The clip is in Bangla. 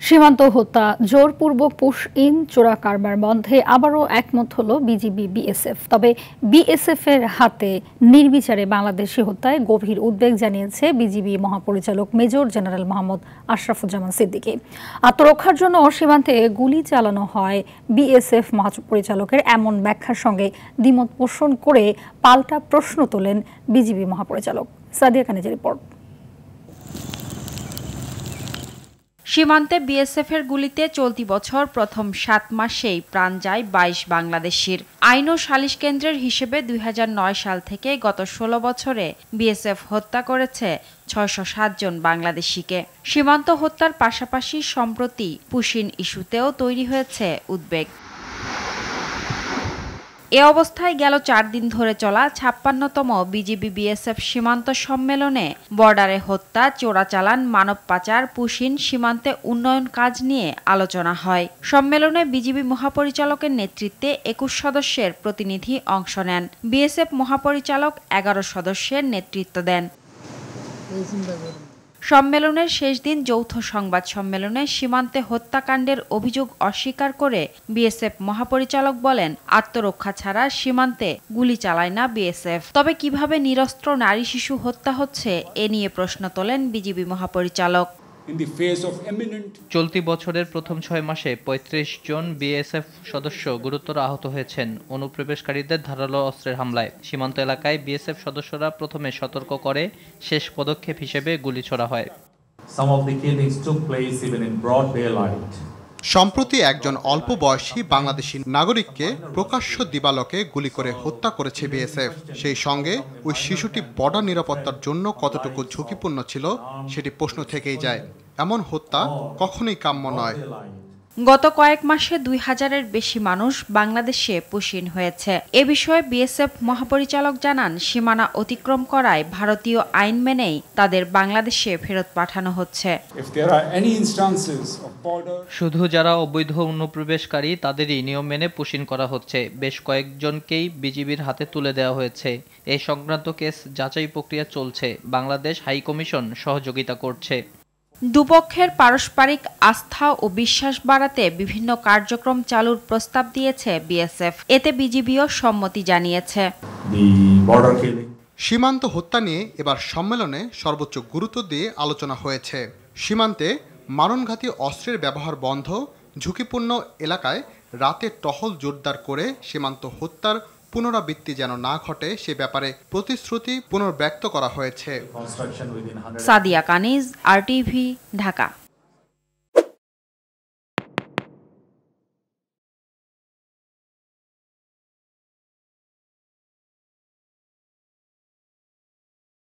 সীমান্ত হত্যা, জোরপূর্বক পুশ ইন, চোরা কারবার বন্ধে আবারও একমত হলো বিজিবি বিএসএফ। তবে বিএসএফ এর হাতে নির্বিচারে বাংলাদেশি হত্যায় গভীর উদ্বেগ জানিয়েছে বিজিবি মহাপরিচালক মেজর জেনারেল মোহাম্মদ আশরাফুজ্জামান সিদ্দিকী। আত্মরক্ষার জন্য সীমান্তে গুলি চালানো হয় বিএসএফ মহাপরিচালকের এমন ব্যাখ্যার সঙ্গে দ্বিমত পোষণ করে পাল্টা প্রশ্ন তোলেন বিজিবি মহাপরিচালক। সাদিয়া কানিজের রিপোর্ট। সীমান্তে বিএসএফের গুলিতে চলতি বছর প্রথম ৭ মাসেই প্রাণ যায় ২২ বাংলাদেশির। আইন ও সালিশ কেন্দ্রের হিসেবে ২০০৯ সাল থেকে গত ১৬ বছরে বিএসএফ হত্যা করেছে ৬০৭ জন বাংলাদেশিকে। সীমান্ত হত্যার পাশাপাশি সম্প্রতি পুশিন ইস্যুতেও তৈরি হয়েছে উদ্বেগ। এ অবস্থায় গেল ৪ দিন ধরে চলা ৫৬তম বিজিবি বিএসএফ সীমান্ত সম্মেলনে বর্ডারে হত্যা, চোরাচালান, মানব পাচার, পুশিন, সীমান্তে উন্নয়ন কাজ নিয়ে আলোচনা হয়। সম্মেলনে বিজিবি মহাপরিচালকের নেতৃত্বে ২১ সদস্যের প্রতিনিধি অংশ নেন। বিএসএফ মহাপরিচালক ১১ সদস্যের নেতৃত্ব দেন। সম্মেলনের শেষ দিন যৌথ সংবাদ সম্মেলনে সীমান্তে হত্যাকাণ্ডের অভিযোগ অস্বীকার করে বিএসএফ মহাপরিচালক বলেন, আত্মরক্ষা ছাড়া সীমান্তে গুলি চালায় না বিএসএফ। তবে কিভাবে নিরস্ত্র নারী শিশু হত্যা হচ্ছে এ নিয়ে প্রশ্ন তোলেন বিজিবি মহাপরিচালক। চলতি বছরের প্রথম ৬ মাসে ৩৫ জন বিএসএফ সদস্য গুরুতর আহত হয়েছেন অনুপ্রবেশকারীদের ধারালো অস্ত্রের হামলায়। সীমান্ত এলাকায় বিএসএফ সদস্যরা প্রথমে সতর্ক করে শেষ পদক্ষেপ হিসেবে গুলি ছোড়া হয়। সম্প্রতি একজন অল্প বয়সী বাংলাদেশি নাগরিককে প্রকাশ্য দিবালোকে গুলি করে হত্যা করেছে বিএসএফ। সেই সঙ্গে ওই শিশুটি বর্ডার নিরাপত্তার জন্য কতটুকু ঝুঁকিপূর্ণ ছিল সেটি প্রশ্ন থেকেই যায়। এমন হত্যা কখনোই কাম্য নয়। গত কয়েক মাসে ২০০০-এর বেশি মানুষ বাংলাদেশে পুশিন হয়েছে। এ বিষয়ে বিএসএফ মহাপরিচালক জানান, সীমানা অতিক্রম করায় ভারতীয় আইন মেনেই তাদের বাংলাদেশে ফেরত পাঠানো হচ্ছে। শুধু যারা অবৈধ অনুপ্রবেশকারী তাদেরই নিয়ম মেনে পুশিন করা হচ্ছে। বেশ কয়েকজনকেই বিজিবির হাতে তুলে দেওয়া হয়েছে। এই সংক্রান্ত কেস যাচাই প্রক্রিয়া চলছে। বাংলাদেশ হাই কমিশন সহযোগিতা করছে। দুপক্ষের পারস্পরিক আস্থা ও বিশ্বাস বাড়াতে বিভিন্ন কার্যক্রম চালুর প্রস্তাব দিয়েছে বিএসএফ। এতে বিজিবিও সম্মতি জানিয়েছে। সীমান্ত হত্যা নিয়ে এবার সম্মেলনে সর্বোচ্চ গুরুত্ব দিয়ে আলোচনা হয়েছে। সীমান্তে মারণঘাতী অস্ত্রের ব্যবহার বন্ধ, ঝুঁকিপূর্ণ এলাকায় রাতে টহল জোরদার করে সীমান্ত হত্যার পুনরাবৃত্তি যেন না ঘটে সে ব্যাপারে প্রতিশ্রুতি পুনর্ব্যক্ত করা হয়েছে। সাদিয়া কানিজ, RTV, ঢাকা।